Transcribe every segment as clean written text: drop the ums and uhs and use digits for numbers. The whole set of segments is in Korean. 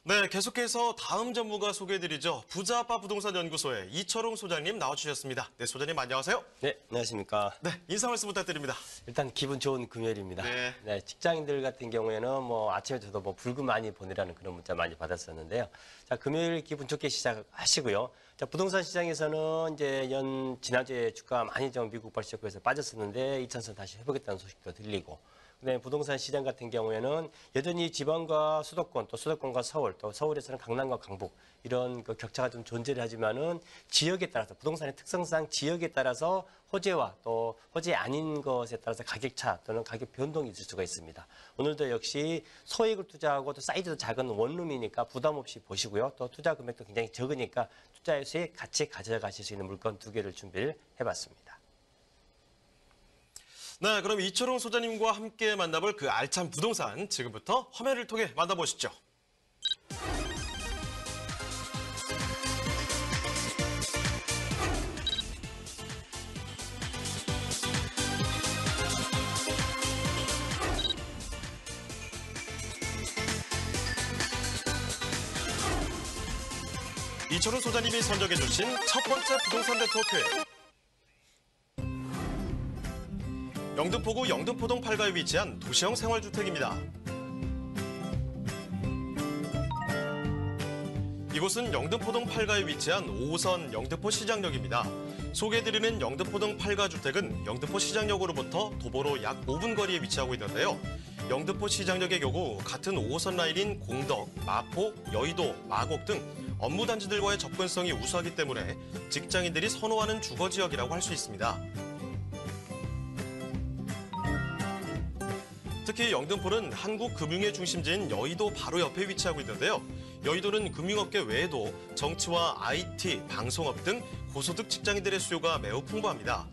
네, 계속해서 다음 전문가 소개해드리죠. 부자아빠 부동산 연구소의 이철웅 소장님 나와주셨습니다. 네, 소장님 안녕하세요. 네, 안녕하십니까. 네, 인사 말씀 부탁드립니다. 일단 기분 좋은 금요일입니다. 네. 직장인들 같은 경우에는 아침에 저도 불금 많이 보내라는 그런 문자 많이 받았었는데요. 자, 금요일 기분 좋게 시작하시고요. 자, 부동산 시장에서는 이제 지난주에 주가가 많이 좀 미국 발시효과에서 빠졌었는데 이차선 다시 회복했다는 소식도 들리고, 그다음에 부동산 시장 같은 경우에는 여전히 지방과 수도권, 또 수도권과 서울, 또 서울에서는 강남과 강북 이런 그 격차가 좀 존재를 하지만은 지역에 따라서 부동산의 특성상 지역에 따라서 호재와 또 호재 아닌 것에 따라서 가격차 또는 가격 변동이 있을 수가 있습니다. 오늘도 역시 소액을 투자하고 또 사이즈도 작은 원룸이니까 부담 없이 보시고요. 또 투자 금액도 굉장히 적으니까 투자의 수익 같이 가져가실 수 있는 물건 2개를 준비를 해봤습니다. 네, 그럼 이철웅 소장님과 함께 만나볼 그 알찬 부동산 지금부터 화면을 통해 만나보시죠. 이철웅 소장님이 선정해주신 첫 번째 부동산 네트워크. 영등포구 영등포동 8가에 위치한 도시형 생활주택입니다. 이곳은 영등포동 8가에 위치한 5호선 영등포 시장역입니다. 소개해드리는 영등포동 8가 주택은 영등포 시장역으로부터 도보로 약 5분 거리에 위치하고 있는데요. 영등포 시장역의 경우 같은 5호선 라인인 공덕, 마포, 여의도, 마곡 등 업무 단지들과의 접근성이 우수하기 때문에 직장인들이 선호하는 주거지역이라고 할 수 있습니다. 특히 영등포는 한국 금융의 중심지인 여의도 바로 옆에 위치하고 있는데요. 여의도는 금융업계 외에도 정치와 IT, 방송업 등 고소득 직장인들의 수요가 매우 풍부합니다.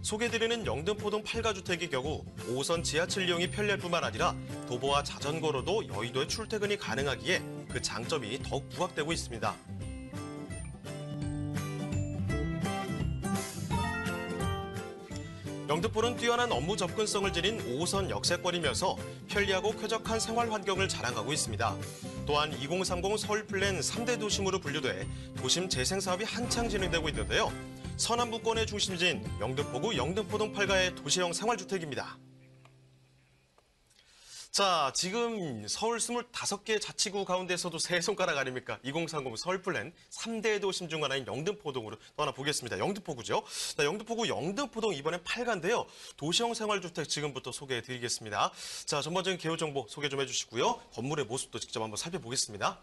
소개해드리는 영등포동 8가 주택의 경우 5호선 지하철 이용이 편리할 뿐만 아니라 도보와 자전거로도 여의도에 출퇴근이 가능하기에 그 장점이 더욱 부각되고 있습니다. 영등포는 뛰어난 업무 접근성을 지닌 5호선 역세권이면서 편리하고 쾌적한 생활 환경을 자랑하고 있습니다. 또한 2030 서울 플랜 3대 도심으로 분류돼 도심 재생 사업이 한창 진행되고 있는데요. 서남부권의 중심지인 영등포구 영등포동 8가의 도시형 생활주택입니다. 자, 지금 서울 25개 자치구 가운데서도 세 손가락 아닙니까? 2030 서울 플랜 3대 도심 중 하나인 영등포동으로 또 하나 보겠습니다. 영등포구죠. 자, 영등포구 영등포동 이번엔 8가인데요. 도시형 생활주택 지금부터 소개해드리겠습니다. 자, 전반적인 개요 정보 소개 좀 해주시고요. 건물의 모습도 직접 한번 살펴보겠습니다.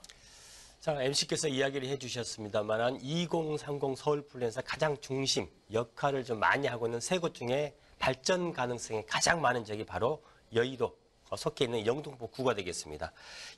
자, MC께서 이야기를 해주셨습니다만 2030 서울 플랜에서 가장 중심 역할을 좀 많이 하고 있는 세 곳 중에 발전 가능성이 가장 많은 지역이 바로 여의도 속해 있는 영등포구가 되겠습니다.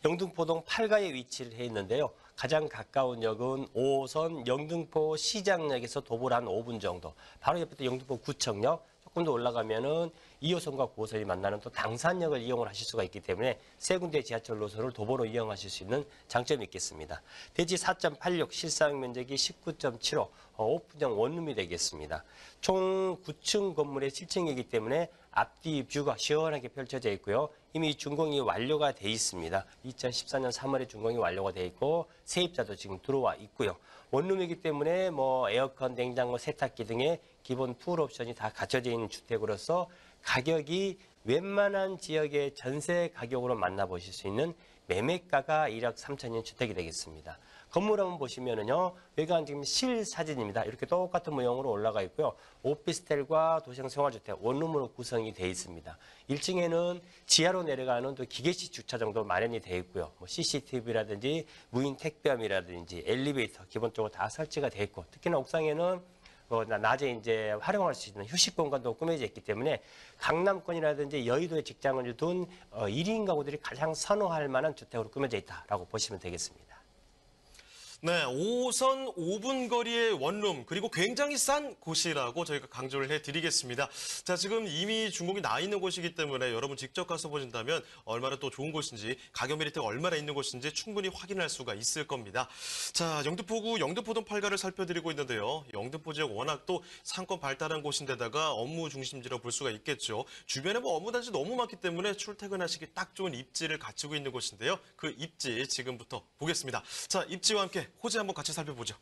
영등포동 8가에 위치를 해 있는데요. 가장 가까운 역은 5호선 영등포 시장역에서 도보로 한 5분 정도. 바로 옆에 또 영등포 구청역, 조금 더 올라가면은 2호선과 9호선이 만나는 또 당산역을 이용을 하실 수가 있기 때문에 세 군데 지하철 노선을 도보로 이용하실 수 있는 장점이 있겠습니다. 대지 4.86, 실사용 면적이 19.75, 오픈형 원룸이 되겠습니다. 총 9층 건물의 7층이기 때문에 앞뒤 뷰가 시원하게 펼쳐져 있고요. 이미 준공이 완료가 돼 있습니다. 2014년 3월에 준공이 완료가 돼 있고 세입자도 지금 들어와 있고요. 원룸이기 때문에 에어컨, 냉장고, 세탁기 등의 기본 풀 옵션이 다 갖춰져 있는 주택으로서 가격이 웬만한 지역의 전세 가격으로 만나보실 수 있는 매매가가 1억 3천인 주택이 되겠습니다. 건물 한번 보시면은요, 여기가 지금 실사진입니다. 이렇게 똑같은 모형으로 올라가 있고요. 오피스텔과 도시형 생활주택, 원룸으로 구성이 되어 있습니다. 1층에는 지하로 내려가는 또 기계식 주차장도 마련이 되어 있고요. CCTV라든지 무인 택배함이라든지 엘리베이터 기본적으로 다 설치가 되어 있고, 특히나 옥상에는 낮에 이제 활용할 수 있는 휴식 공간도 꾸며져 있기 때문에 강남권이라든지 여의도에 직장을 둔 1인 가구들이 가장 선호할 만한 주택으로 꾸며져 있다라고 보시면 되겠습니다. 네, 5호선 5분 거리의 원룸 그리고 굉장히 싼 곳이라고 저희가 강조를 해드리겠습니다. 자, 지금 이미 준공이 나 있는 곳이기 때문에 여러분 직접 가서 보신다면 얼마나 또 좋은 곳인지 가격 메리트가 얼마나 있는 곳인지 충분히 확인할 수가 있을 겁니다. 자, 영등포구 영등포동 8가를 살펴드리고 있는데요. 영등포 지역 워낙 또 상권 발달한 곳인데다가 업무 중심지로 볼 수가 있겠죠. 주변에 뭐 업무단지 너무 많기 때문에 출퇴근하시기 딱 좋은 입지를 갖추고 있는 곳인데요. 그 입지 지금부터 보겠습니다. 자, 입지와 함께 호재 한번 같이 살펴보죠.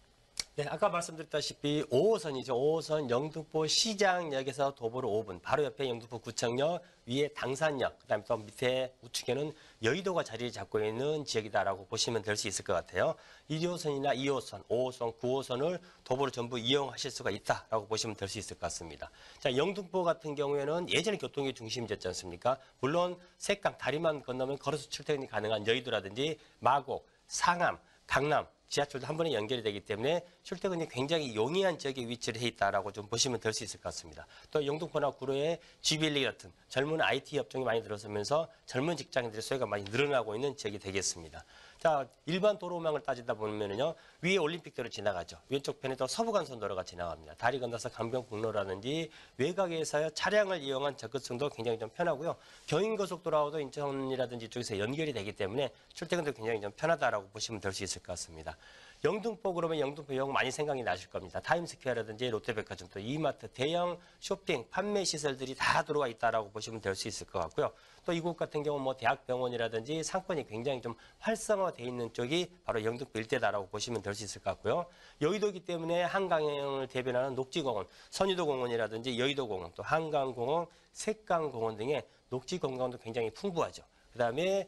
네, 아까 말씀드렸다시피 5호선이죠. 5호선 영등포 시장역에서 도보로 5분, 바로 옆에 영등포 구청역, 위에 당산역, 그다음에 또 밑에 우측에는 여의도가 자리를 잡고 있는 지역이다라고 보시면 될 수 있을 것 같아요. 1호선이나 2호선, 5호선, 9호선을 도보로 전부 이용하실 수가 있다라고 보시면 될 수 있을 것 같습니다. 자, 영등포 같은 경우에는 예전에 교통의 중심지였지 않습니까? 물론 색강 다리만 건너면 걸어서 출퇴근이 가능한 여의도라든지 마곡, 상암, 강남, 지하철도 한 번에 연결이 되기 때문에 출퇴근이 굉장히 용이한 지역에 위치를 해 있다라고 좀 보시면 될 수 있을 것 같습니다. 또 영등포나 구로에 GBLA 같은 젊은 IT 업종이 많이 들어서면서 젊은 직장인들의 수요가 많이 늘어나고 있는 지역이 되겠습니다. 자, 일반 도로망을 따지다 보면요, 위에 올림픽도로 지나가죠. 왼쪽 편에 또 서부간선도로가 지나갑니다. 다리 건너서 강변북로라든지 외곽에서 차량을 이용한 접근성도 굉장히 좀 편하고요. 경인고속도로하고도 인천이라든지 이쪽에서 연결이 되기 때문에 출퇴근도 굉장히 좀 편하다라고 보시면 될 수 있을 것 같습니다. 영등포 그러면 영등포역 많이 생각이 나실 겁니다. 타임스퀘어라든지 롯데백화점, 또 이마트, 대형 쇼핑, 판매 시설들이 다 들어와 있다라고 보시면 될 수 있을 것 같고요. 또 이곳 같은 경우 뭐 대학병원이라든지 상권이 굉장히 좀 활성화되어 있는 쪽이 바로 영등포 일대다라고 보시면 될 수 있을 것 같고요. 여의도이기 때문에 한강을 대변하는 녹지공원, 선유도공원이라든지 여의도공원, 또 한강공원, 색강공원 등의 녹지공간도 굉장히 풍부하죠. 그다음에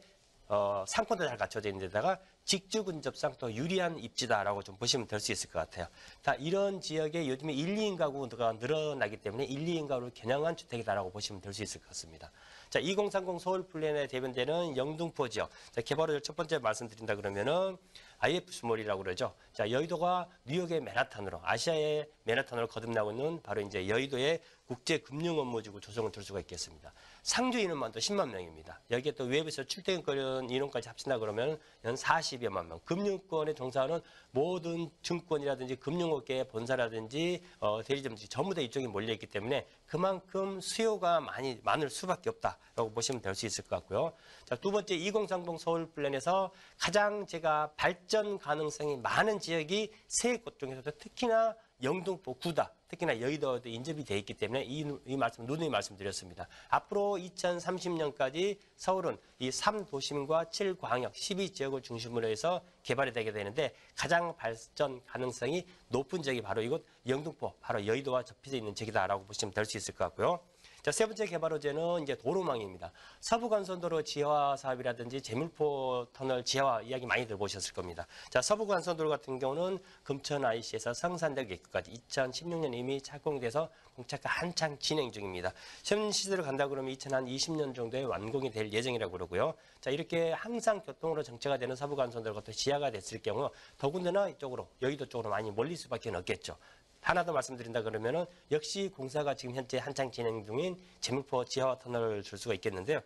상권도 잘 갖춰져 있는 데다가 직주 근접상 또 유리한 입지다라고 좀 보시면 될 수 있을 것 같아요. 자, 이런 지역에 요즘에 1, 2인 가구가 늘어나기 때문에 1, 2인 가구를 겨냥한 주택이다라고 보시면 될 수 있을 것 같습니다. 자, 2030 서울 플랜에 대변되는 영등포 지역. 자, 개발을 첫 번째 말씀드린다 그러면은 IF스몰이라고 그러죠. 자, 여의도가 뉴욕의 맨하탄으로, 아시아의 맨하탄으로 거듭나고 있는 바로 이제 여의도의 국제금융업무지구 조성을 들 수가 있겠습니다. 상주 인원만 또 10만 명입니다. 여기에 또 외부에서 출퇴근거리는 인원까지 합친다 그러면 연 40여만 명. 금융권에 종사하는 모든 증권이라든지 금융업계의 본사라든지 대리점들이 전부 다 이쪽에 몰려있기 때문에 그만큼 수요가 많을 수밖에 없다라고 보시면 될 수 있을 것 같고요. 자, 두 번째 2030 서울 플랜에서 가장 제가 발전 가능성이 많은 지역이 세 곳 중에서도 특히나 영등포, 구다, 특히나 여의도도 인접이 되어 있기 때문에 이 말씀 누누이 말씀드렸습니다. 앞으로 2030년까지 서울은 이 3도심과 7광역, 12지역을 중심으로 해서 개발이 되게 되는데 가장 발전 가능성이 높은 지역이 바로 이곳 영등포, 바로 여의도와 접해져 있는 지역이다라고 보시면 될 수 있을 것 같고요. 자, 세 번째 개발 호재는 이제 도로망입니다. 서부간선도로 지하화 사업이라든지 제물포 터널 지하화 이야기 많이 들어보셨을 겁니다. 자, 서부간선도로 같은 경우는 금천 IC에서 성산역 입구까지 2016년 이미 착공이 돼서 공차가 한창 진행 중입니다. 현 시대로 간다 그러면 2020년 정도에 완공이 될 예정이라고 그러고요. 자, 이렇게 항상 교통으로 정체가 되는 서부간선도로가 또 지하가 됐을 경우 더군다나 이쪽으로 여의도 쪽으로 많이 몰릴 수밖에 없겠죠. 하나 더 말씀드린다 그러면은 역시 공사가 지금 현재 한창 진행 중인 제물포 지하화 터널을 줄 수가 있겠는데요.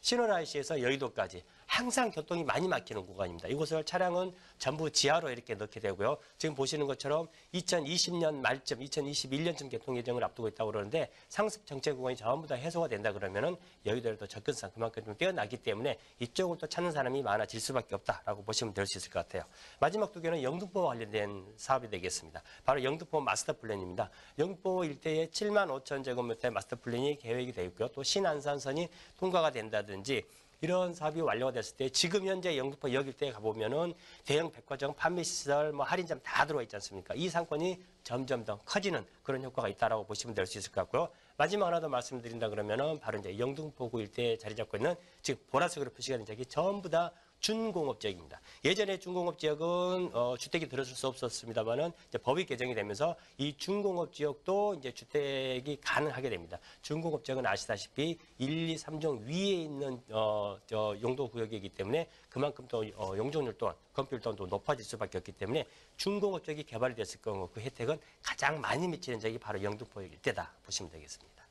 신원 IC에서 여의도까지 항상 교통이 많이 막히는 구간입니다. 이곳을 차량은 전부 지하로 이렇게 넣게 되고요. 지금 보시는 것처럼 2020년 말쯤, 2021년쯤 개통 예정을 앞두고 있다고 그러는데 상습 정체 구간이 전부 다 해소가 된다 그러면은 여의도에 또 접근성 그만큼 좀 뛰어나기 때문에 이쪽을 또 찾는 사람이 많아질 수밖에 없다라고 보시면 될 수 있을 것 같아요. 마지막 두 개는 영등포와 관련된 사업이 되겠습니다. 바로 영등포 마스터 플랜입니다. 영등포 일대에 7만 5천 제곱미터의 마스터 플랜이 계획이 되어 있고요. 또 신안산선이 통과가 된다든지 이런 사업이 완료가 됐을 때 지금 현재 영등포 역 일대에 가보면은 대형 백화점, 판매시설, 뭐 할인점 다 들어와 있지 않습니까? 이 상권이 점점 더 커지는 그런 효과가 있다라고 보시면 될 수 있을 것 같고요. 마지막 하나 더 말씀드린다 그러면은 바로 이제 영등포구 일대에 자리 잡고 있는 지금 보라색으로 표시가 된 지역이 전부 다 준공업 지역입니다. 예전에 준공업 지역은 주택이 들어설 수 없었습니다만은 법이 개정이 되면서 이 준공업 지역도 이제 주택이 가능하게 됩니다. 준공업 지역은 아시다시피 1, 2, 3종 위에 있는 용도 구역이기 때문에 그만큼 또 용적률 또한 건폐율 또한 또 높아질 수밖에 없기 때문에 준공업 지역이 개발이 됐을 경우 그 혜택은 가장 많이 미치는 지역이 바로 영등포 일대다 보시면 되겠습니다.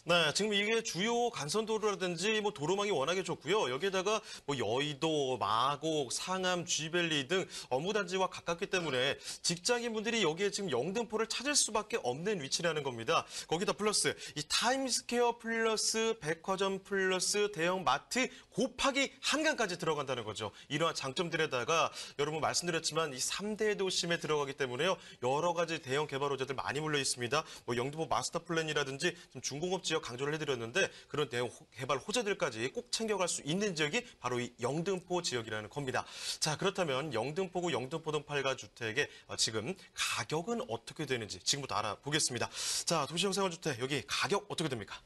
네, 지금 이게 주요 간선도로라든지 뭐 도로망이 워낙에 좋고요. 여기에다가 뭐 여의도, 마곡, 상암, 쥐밸리 등 업무단지와 가깝기 때문에 직장인분들이 여기에 지금 영등포를 찾을 수밖에 없는 위치라는 겁니다. 거기다 플러스 이 타임스퀘어 플러스 백화점 플러스 대형 마트 곱하기 한강까지 들어간다는 거죠. 이러한 장점들에다가 여러분 말씀드렸지만 이 3대 도심에 들어가기 때문에요. 여러 가지 대형 개발 호재들 많이 몰려 있습니다. 뭐 영등포 마스터 플랜이라든지 좀 중공업 지역 강조를 해드렸는데 그런 대형 개발 호재들까지 꼭 챙겨갈 수 있는 지역이 바로 이 영등포 지역이라는 겁니다. 자, 그렇다면 영등포구 영등포동 8가 주택의 지금 가격은 어떻게 되는지 지금부터 알아보겠습니다. 자, 도시형생활주택 여기 가격 어떻게 됩니까?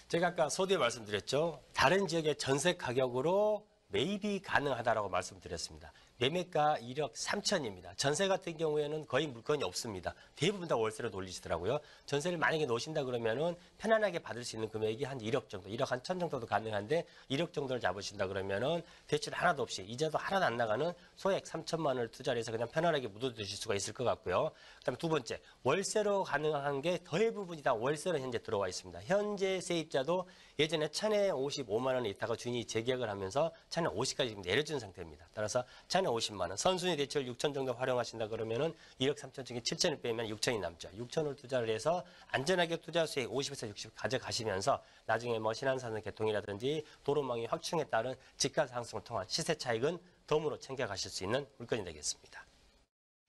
제가 아까 서두에 말씀드렸죠. 다른 지역의 전세 가격으로 매입이 가능하다라고 말씀드렸습니다. 매매가 1억 3천입니다. 전세 같은 경우에는 거의 물건이 없습니다. 대부분 다 월세로 돌리시더라고요. 전세를 만약에 놓으신다 그러면은 편안하게 받을 수 있는 금액이 한 1억 정도, 1억 한 천 정도도 가능한데 1억 정도를 잡으신다 그러면은 대출 하나도 없이 이자도 하나도 안 나가는 소액 3천만 원을 투자를 해서 그냥 편안하게 묻어두실 수가 있을 것 같고요. 그다음에 두 번째, 월세로 가능한 게 대부분이 다 월세로 현재 들어와 있습니다. 현재 세입자도 예전에 1,055만 원에 있다가 주인이 재계약을 하면서 1,050까지 지금 내려준 상태입니다. 따라서 1,050만 원, 선순위 대출 6천 정도 활용하신다 그러면은 1억 3천 중에 7천을 빼면 6천이 남죠. 6천을 투자를 해서 안전하게 투자 수익 50에서 60 가져가시면서 나중에 뭐 신한산업 개통이라든지 도로망의 확충에 따른 집가 상승을 통한 시세 차익은 덤으로 챙겨가실 수 있는 물건이 되겠습니다.